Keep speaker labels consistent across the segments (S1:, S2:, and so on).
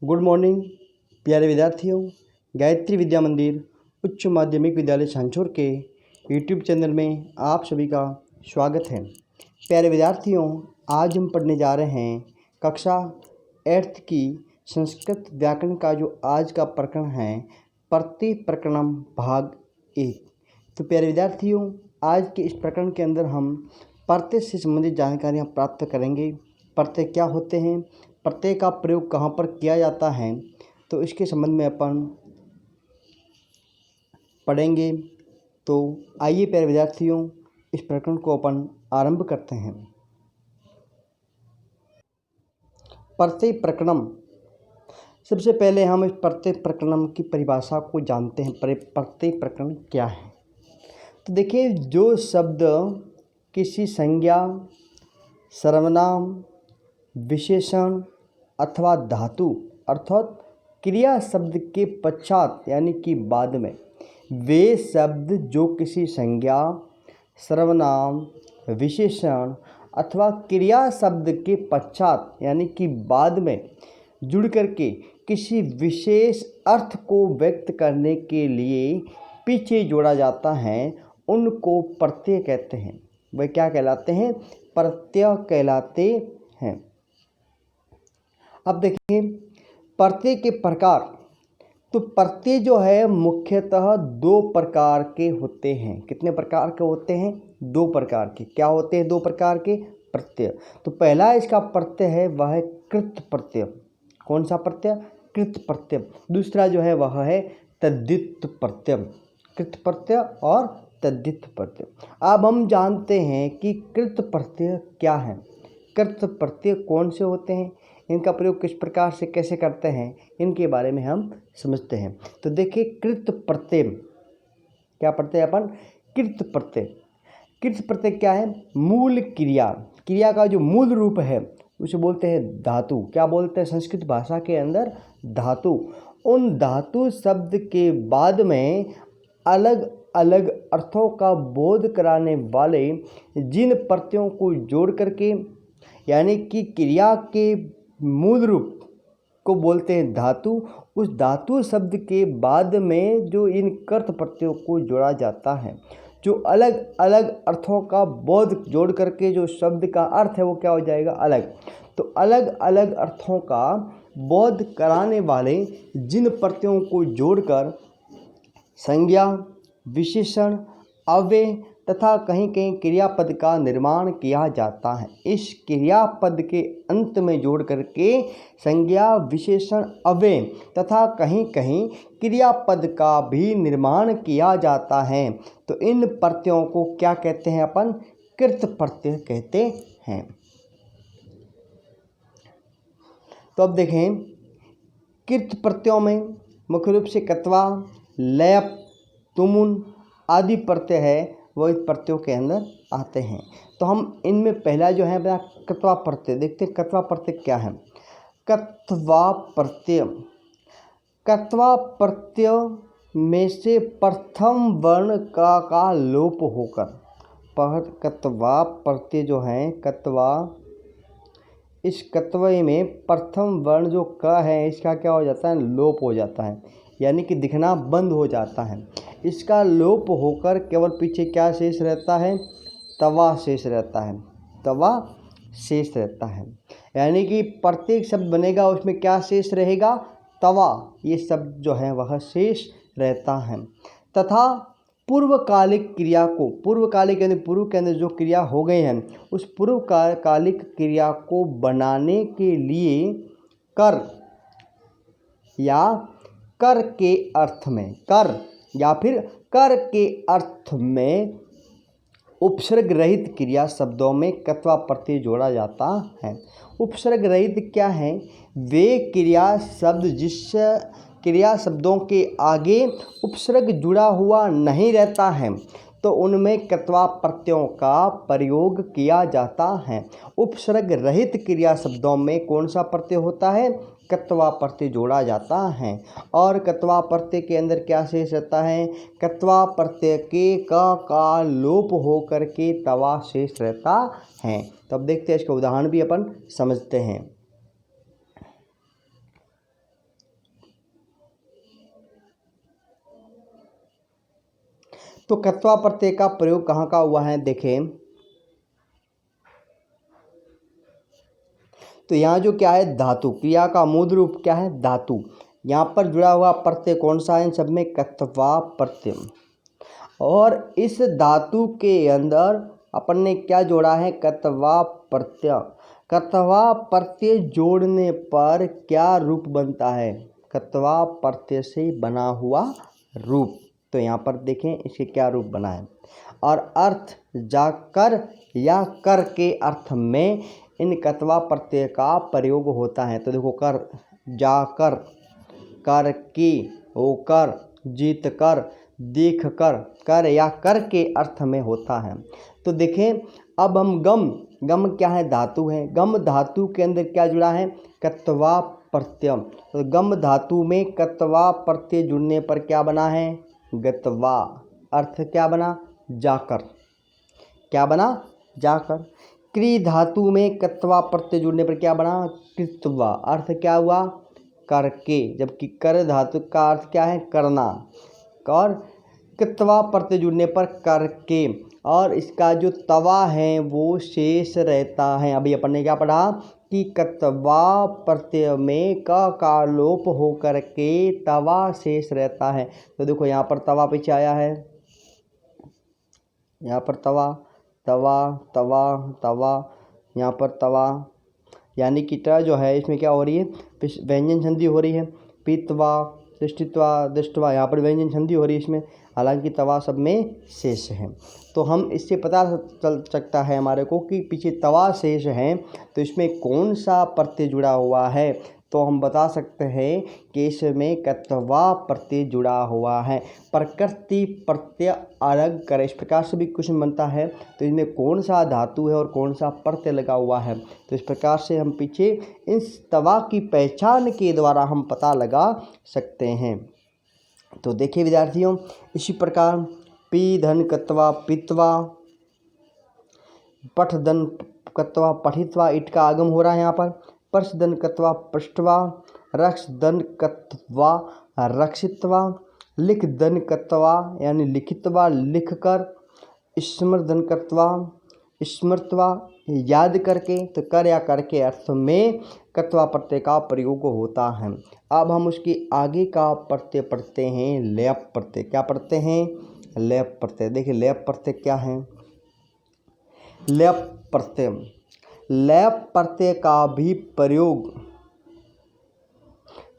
S1: Good morning प्यारे विद्यार्थियों। गायत्री विद्या मंदिर उच्च माध्यमिक विद्यालय छाछोर के यूट्यूब चैनल में आप सभी का स्वागत है। प्यारे विद्यार्थियों, आज हम पढ़ने जा रहे हैं कक्षा 8th की संस्कृत व्याकरण का जो आज का प्रकरण है प्रति प्रकरणम भाग 1। तो प्यारे विद्यार्थियों, आज के इस प्रकरण के अंदर हम प्रत्यय से संबंधित जानकारियाँ प्राप्त करेंगे। प्रत्यय क्या होते हैं, प्रत्यय का प्रयोग कहाँ पर किया जाता है, तो इसके संबंध में अपन पढ़ेंगे। तो आइए प्यारे विद्यार्थियों, इस प्रकरण को अपन आरंभ करते हैं। प्रत्यय प्रकरणम, सबसे पहले हम इस प्रत्यय प्रकरणम की परिभाषा को जानते हैं। प्रत्यय प्रकरण क्या है? तो देखिए, जो शब्द किसी संज्ञा, सर्वनाम, विशेषण अथवा धातु अर्थात क्रिया शब्द के पश्चात यानी कि बाद में, वे शब्द जो किसी संज्ञा, सर्वनाम, विशेषण अथवा क्रिया शब्द के पश्चात यानी कि बाद में जुड़ करके किसी विशेष अर्थ को व्यक्त करने के लिए पीछे जोड़ा जाता है, उनको प्रत्यय कहते हैं। वे क्या कहलाते हैं? प्रत्यय कहलाते हैं। अब देखिए प्रत्यय के प्रकार। तो प्रत्यय जो है मुख्यतः दो प्रकार के होते हैं। कितने प्रकार के होते हैं? दो प्रकार के। क्या होते हैं दो प्रकार के प्रत्यय? तो पहला इसका प्रत्यय है वह है कृत प्रत्यय। कौन सा प्रत्यय? कृत प्रत्यय। दूसरा जो है वह है तद्धित प्रत्यय। कृत प्रत्यय और तद्धित प्रत्यय। अब हम जानते हैं कि कृत प्रत्यय क्या है। कृत प्रत्यय कौन से होते हैं, इनका प्रयोग किस प्रकार से कैसे करते हैं, इनके बारे में हम समझते हैं। तो देखिए, कृत प्रत्यय क्या पढ़ते हैं अपन? कृत प्रत्यय। कृत प्रत्यय क्या है? मूल क्रिया, क्रिया का जो मूल रूप है उसे बोलते हैं धातु। क्या बोलते हैं संस्कृत भाषा के अंदर? धातु। उन धातु शब्द के बाद में अलग अलग अर्थों का बोध कराने वाले जिन प्रत्ययों को जोड़ करके यानी कि क्रिया के मूल रूप को बोलते हैं धातु, उस धातु शब्द के बाद में जो इन कर्त प्रत्ययों को जोड़ा जाता है, जो अलग अलग अर्थों का बोध जोड़ करके जो शब्द का अर्थ है वो क्या हो जाएगा? अलग। तो अलग अलग अर्थों का बोध कराने वाले जिन प्रत्ययों को जोड़कर संज्ञा, विशेषण, अव्यय तथा कहीं कहीं क्रियापद का निर्माण किया जाता है। इस क्रियापद के अंत में जोड़ करके संज्ञा, विशेषण, अव्यय तथा कहीं कहीं क्रियापद का भी निर्माण किया जाता है। तो इन प्रत्ययों को क्या कहते हैं अपन? कृत प्रत्यय कहते हैं। तो अब देखें, कृत प्रत्ययों में मुख्य रूप से कत्वा, लयप, तुमुन आदि प्रत्यय है वो इस प्रत्ययों के अंदर आते हैं। तो हम इनमें पहला जो है अपना कत्वा प्रत्यय देखते हैं। कत्वा प्रत्यय क्या है? कत्वा प्रत्यय, कत्वा प्रत्यय में से प्रथम वर्ण का लोप होकर, कत्वा प्रत्यय जो है कत्वा, इस कत्वे में प्रथम वर्ण जो क है इसका क्या हो जाता है? लोप हो जाता है, यानी कि दिखना बंद हो जाता है। इसका लोप होकर केवल पीछे क्या शेष रहता है? तवा शेष रहता है। तवा शेष रहता है, यानी कि प्रत्येक शब्द बनेगा उसमें क्या शेष रहेगा? तवा। ये शब्द जो है वह शेष रहता है। तथा पूर्वकालिक क्रिया को, पूर्वकालिक यानी पूर्व के अंदर जो क्रिया हो गए हैं उस पूर्वकालिक क्रिया को बनाने के लिए कर या कर के अर्थ में, कर या फिर कर के अर्थ में उपसर्ग रहित क्रिया शब्दों में कत्वा प्रत्यय जोड़ा जाता है। उपसर्ग रहित क्या है? वे क्रिया शब्द जिस क्रिया शब्दों के आगे उपसर्ग जुड़ा हुआ नहीं रहता है तो उनमें कत्वा प्रत्ययों का प्रयोग किया जाता है। उपसर्ग रहित क्रिया शब्दों में कौन सा प्रत्यय होता है? कत्वा प्रत्यय जोड़ा जाता है। और कत्वा प्रत्यय के अंदर क्या शेष रहता है? कत्वा प्रत्यय के का लोप हो करके तवा शेष रहता है। तो अब देखते हैं इसका उदाहरण भी अपन समझते हैं। तो कत्वा प्रत्यय का प्रयोग कहाँ का हुआ है देखें, तो यहाँ जो क्या है धातु, क्रिया का मूल रूप क्या है धातु। यहाँ पर जुड़ा हुआ प्रत्यय कौन सा है, इन सब में कत्वा प्रत्यय। और इस धातु के अंदर अपन ने क्या जोड़ा है कत्वा प्रत्यय। कत्वा प्रत्यय जोड़ने पर क्या रूप बनता है, कत्वा प्रत्यय से बना हुआ रूप। तो यहाँ पर देखें इसके क्या रूप बना है। और अर्थ जाकर या कर के अर्थ में इन कत्वा प्रत्यय का प्रयोग होता है। तो देखो कर, जाकर, कर की, होकर, जीत कर, देख कर, कर या कर के अर्थ में होता है। तो देखें अब हम गम क्या है धातु है, गम धातु के अंदर क्या जुड़ा है कत्वा प्रत्यय। तो गम धातु में कत्वा प्रत्यय जुड़ने पर क्या बना है गत्वा, अर्थ क्या बना जाकर, क्या बना जाकर। क्री धातु में कत्वा प्रत्यय जुड़ने पर क्या बना कृत्वा, अर्थ क्या हुआ करके, जबकि कर धातु का अर्थ क्या है करना। और कृत्वा प्रत्यय जुड़ने पर करके, और इसका जो तवा है वो शेष रहता है। अभी अपन ने क्या पढ़ा कि कत्वा प्रत्यय में का लोप हो करके तवा शेष रहता है। तो देखो यहाँ पर तवा पीछे आया है, यहाँ पर तवा तवा तवा तवा, यहाँ पर तवा, यानी कि ट जो है इसमें क्या हो रही है व्यंजन संधि हो रही है। पीतवा, सृष्टित्वा, दृष्टवा, यहाँ पर व्यंजन संधि हो रही है इसमें, हालांकि तवा सब में शेष है। तो हम इससे पता चल सकता है हमारे को कि पीछे तवा शेष है तो इसमें कौन सा प्रत्यय जुड़ा हुआ है। तो हम बता सकते हैं कि इसमें कत्वा प्रत्यय जुड़ा हुआ है। प्रकृति प्रत्यय अलग करे, इस प्रकार से भी क्वेश्चन बनता है। तो इसमें कौन सा धातु है और कौन सा प्रत्यय लगा हुआ है। तो इस प्रकार से हम पीछे इस तवा की पहचान के द्वारा हम पता लगा सकते हैं। तो देखिए विद्यार्थियों, इसी प्रकार पी धन कत्वा पित्वा, पठ धन कत्वा पठित्वा, इट का आगम हो रहा है यहाँ पर। पर्श धन कत्वा पृष्ठवा, रक्ष धन कत्वा रक्षित्वा, लिख धन कत्वा यानी लिखित्वा लिख कर, स्मृत धन कत्वा स्मृतवा याद करके। तो कर या कर के अर्थ में कत्वा प्रत्यय का प्रयोग होता है। अब हम उसके आगे का प्रत्यय पढ़ते हैं लेप प्रत्यय। क्या पढ़ते हैं लेप प्रत्यय। देखिए लेप प्रत्यय क्या है। लेप प्रत्यय, लेप प्रत्यय का भी प्रयोग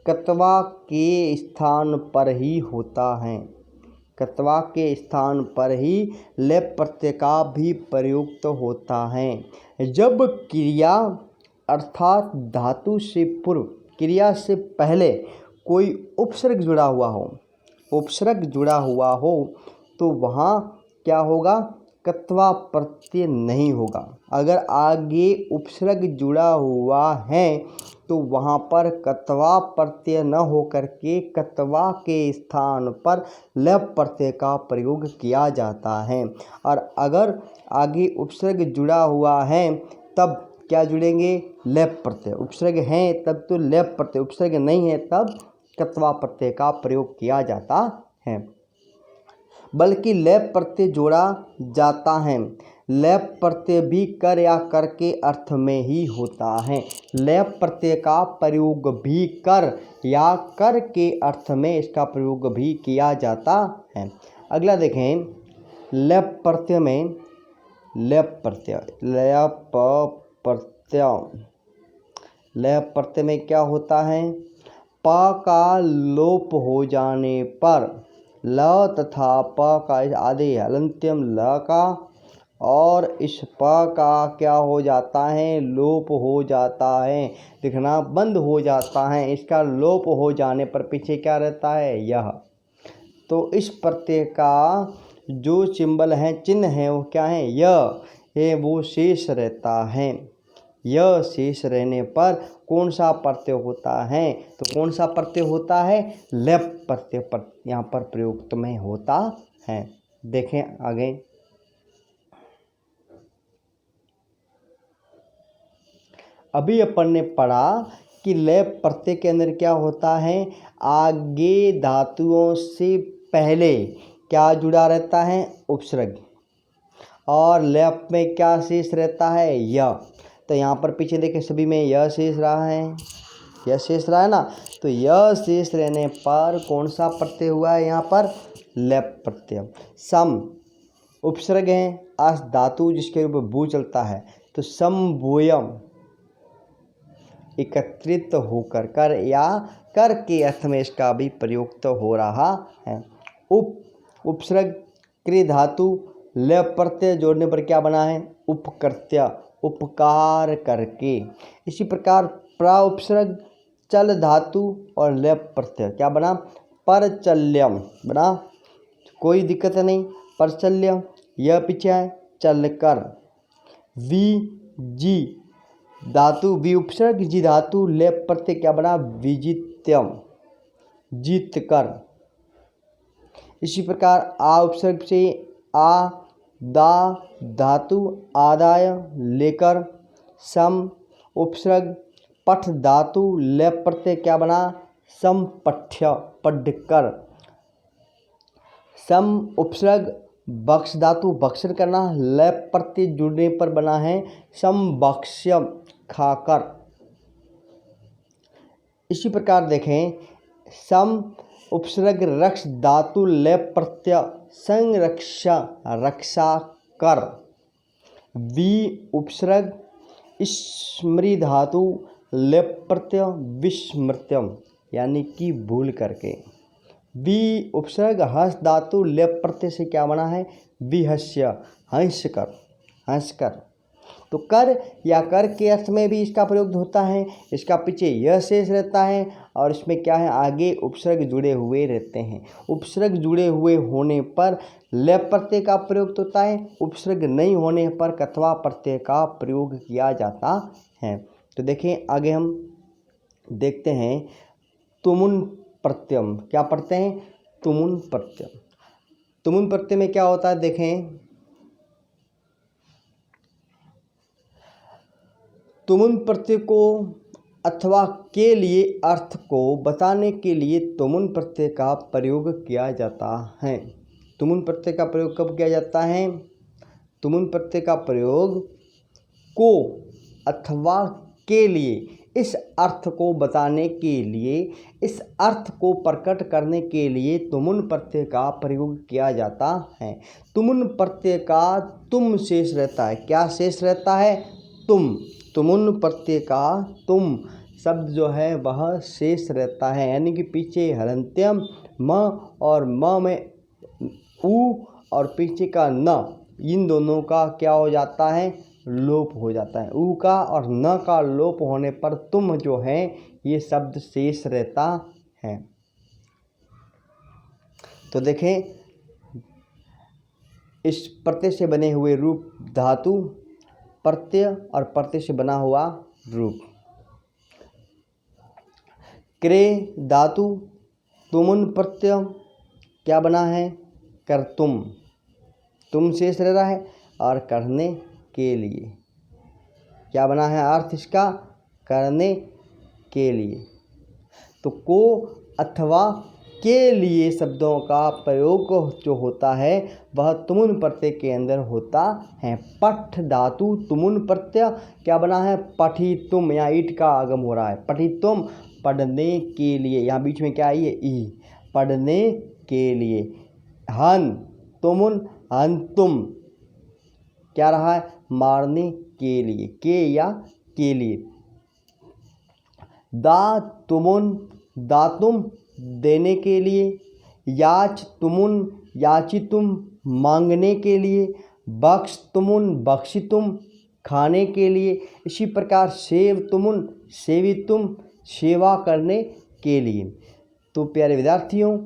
S1: कत्वा के स्थान पर ही होता है। कत्वा के स्थान पर ही लेप प्रत्यय का भी प्रयोग तो होता है। जब क्रिया अर्थात धातु से पूर्व, क्रिया से पहले कोई उपसर्ग जुड़ा हुआ हो, उपसर्ग जुड़ा हुआ हो तो वहाँ क्या होगा कत्वा प्रत्यय नहीं होगा। अगर आगे उपसर्ग जुड़ा हुआ है तो वहाँ पर कत्वा प्रत्यय न होकर के कत्वा के स्थान पर लेप प्रत्यय का प्रयोग किया जाता है। और अगर आगे उपसर्ग जुड़ा हुआ है तब क्या जुड़ेंगे लेप प्रत्यय। उपसर्ग है तब तो लेप प्रत्यय, उपसर्ग नहीं है तब कत्वा प्रत्यय का प्रयोग किया जाता है। बल्कि लेप प्रत्यय जोड़ा जाता है। लेप प्रत्यय भी कर या कर के अर्थ में ही होता है। लेप प्रत्यय का प्रयोग भी कर या कर के अर्थ में इसका प्रयोग भी किया जाता है। अगला देखें लेप प्रत्यय में, लेप प्रत्यय, लेप प्रत्यय, लेप प्रत्यय में क्या होता है प का लोप हो जाने पर ल तथा प का आदि हलंत्यम ल का और इस प का क्या हो जाता है लोप हो जाता है, दिखना बंद हो जाता है। इसका लोप हो जाने पर पीछे क्या रहता है यह। तो इस प्रत्यय का जो सिंबल है चिन्ह है वो क्या है यह, वो शेष रहता है। यह शेष रहने पर कौन सा प्रत्यय होता है, तो कौन सा प्रत्यय होता है लेप प्रत्यय पर यहाँ पर प्रयुक्त में होता है। देखें आगे अभी अपन ने पढ़ा कि लेप प्रत्यय के अंदर क्या होता है आगे धातुओं से पहले क्या जुड़ा रहता है, उपसर्ग, और लेफ्ट में क्या शेष रहता है, य। तो यहाँ पर पीछे देखें सभी में यह शेष रहा है, यह शेष रहा है ना। तो यह शेष रहने पर कौन सा प्रत्यय हुआ है यहाँ पर, लेप प्रत्यय। सम उपसर्ग है, अस धातु जिसके ऊपर बू चलता है, तो समबोयम एकत्रित होकर, कर या कर के अर्थ में इसका भी प्रयोग तो हो रहा है। उपसर्ग क्रिय धातु लेप प्रत्यय जोड़ने पर क्या बना है, उपकृत्य, उपकार करके। इसी प्रकार प्रा उपसर्ग चल धातु और लेप प्रत्यय क्या बना, परचल्यम बना, कोई दिक्कत नहीं, परचल्यम। यह पीछे है चलकर। वी जी धातु वी उपसर्ग जी धातु लेप प्रत्यय क्या बना, विजित्यम, जीत कर। इसी प्रकार आ उपसर्ग से आ दा धातु आदाय लेकर। सम उपसर्ग पठ धातु लेप प्रत्यय क्या बना, समपठ्य, पढ़कर। सम उपसर्ग बक्ष धातु बक्सर करना, लेप प्रत्यय जुड़ने पर बना है समबक्ष्यम, खाकर। इसी प्रकार देखें सम उपसर्ग रक्ष धातु लेप प्रत्यय संरक्षा, रक्षा कर। वी उपसर्ग स्मृति धातु लेप प्रत्यय विस्मृत्यम, यानी कि भूल करके। वी उपसर्ग हंस धातु लेप प्रत्यय से क्या बना है, विहस्य, हंस कर, हंस कर। तो कर या कर के अर्थ में भी इसका प्रयोग होता है। इसका पीछे यह शेष रहता है और इसमें क्या है, आगे उपसर्ग जुड़े हुए रहते हैं। उपसर्ग जुड़े हुए होने पर लेप प्रत्यय का प्रयोग होता है, उपसर्ग नहीं होने पर कथवा प्रत्यय का प्रयोग किया जाता है। तो देखें आगे हम देखते हैं तुमुन प्रत्यय। क्या पढ़ते हैं, तुमुन प्रत्यय। तुमुन प्रत्यय में क्या होता है, देखें तुमुन प्रत्यय को अथवा के लिए अर्थ को बताने के लिए तुमुन प्रत्यय का प्रयोग किया जाता है। तुमुन प्रत्यय का प्रयोग कब किया जाता है, तुमुन प्रत्यय का प्रयोग को अथवा के लिए, इस अर्थ को बताने के लिए, इस अर्थ को प्रकट करने के लिए तुमुन प्रत्यय का प्रयोग किया जाता है। तुमुन प्रत्यय का तुम शेष रहता है। क्या शेष रहता है, तुम। तुमुन प्रत्यय का तुम शब्द जो है वह शेष रहता है, यानी कि पीछे हलंत्यम म और म में उ और पीछे का न, इन दोनों का क्या हो जाता है, लोप हो जाता है। उ का और न का लोप होने पर तुम जो है ये शब्द शेष रहता है। तो देखें इस प्रत्यय से बने हुए रूप धातु, प्रत्यय और प्रत्यय से बना हुआ रूप। क्रे धातु तुमुन प्रत्यय क्या बना है, कर तुम, तुम शेष रह रहा है, और करने के लिए क्या बना है, अर्थ इसका करने के लिए। तो को अथवा के लिए शब्दों का प्रयोग जो होता है वह तुमुन प्रत्यय के अंदर होता है। पठ धातु तुमुन प्रत्यय क्या बना है, पठितुम, यहाँ ईट का आगम हो रहा है, पठितुम पढ़ने के लिए, यहाँ बीच में क्या आई है, ई, पढ़ने के लिए। हन तुमुन हंतुम क्या रहा है, मारने के लिए, के या के लिए। दा तुमुन दातुम देने के लिए। याच तुमुन याचितुम मांगने के लिए। बख्श तुमुन बख्शितुम खाने के लिए। इसी प्रकार सेव तुमुन सेवितुम सेवा करने के लिए। तो प्यारे विद्यार्थियों,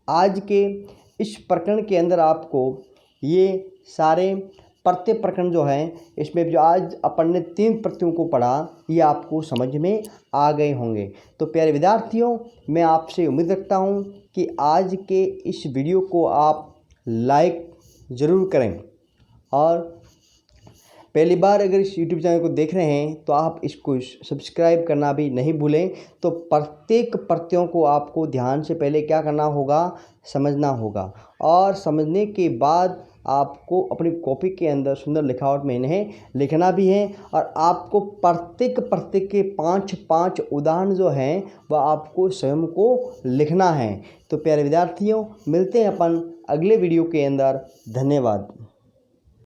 S1: आज के इस प्रकरण के अंदर आपको ये सारे प्रत्यय प्रकरण जो हैं, इसमें जो आज अपन ने 3 प्रत्ययों को पढ़ा, ये आपको समझ में आ गए होंगे। तो प्यारे विद्यार्थियों, मैं आपसे उम्मीद रखता हूँ कि आज के इस वीडियो को आप लाइक ज़रूर करें और पहली बार अगर इस यूट्यूब चैनल को देख रहे हैं तो आप इसको सब्सक्राइब करना भी नहीं भूलें। तो प्रत्येक प्रत्ययों को आपको ध्यान से पहले क्या करना होगा, समझना होगा, और समझने के बाद आपको अपनी कॉपी के अंदर सुंदर लिखावट में इन्हें लिखना भी है। और आपको प्रत्येक प्रत्येक के 5-5 उदाहरण जो हैं वह आपको स्वयं को लिखना है। तो प्यारे विद्यार्थियों, मिलते हैं अपन अगले वीडियो के अंदर। धन्यवाद।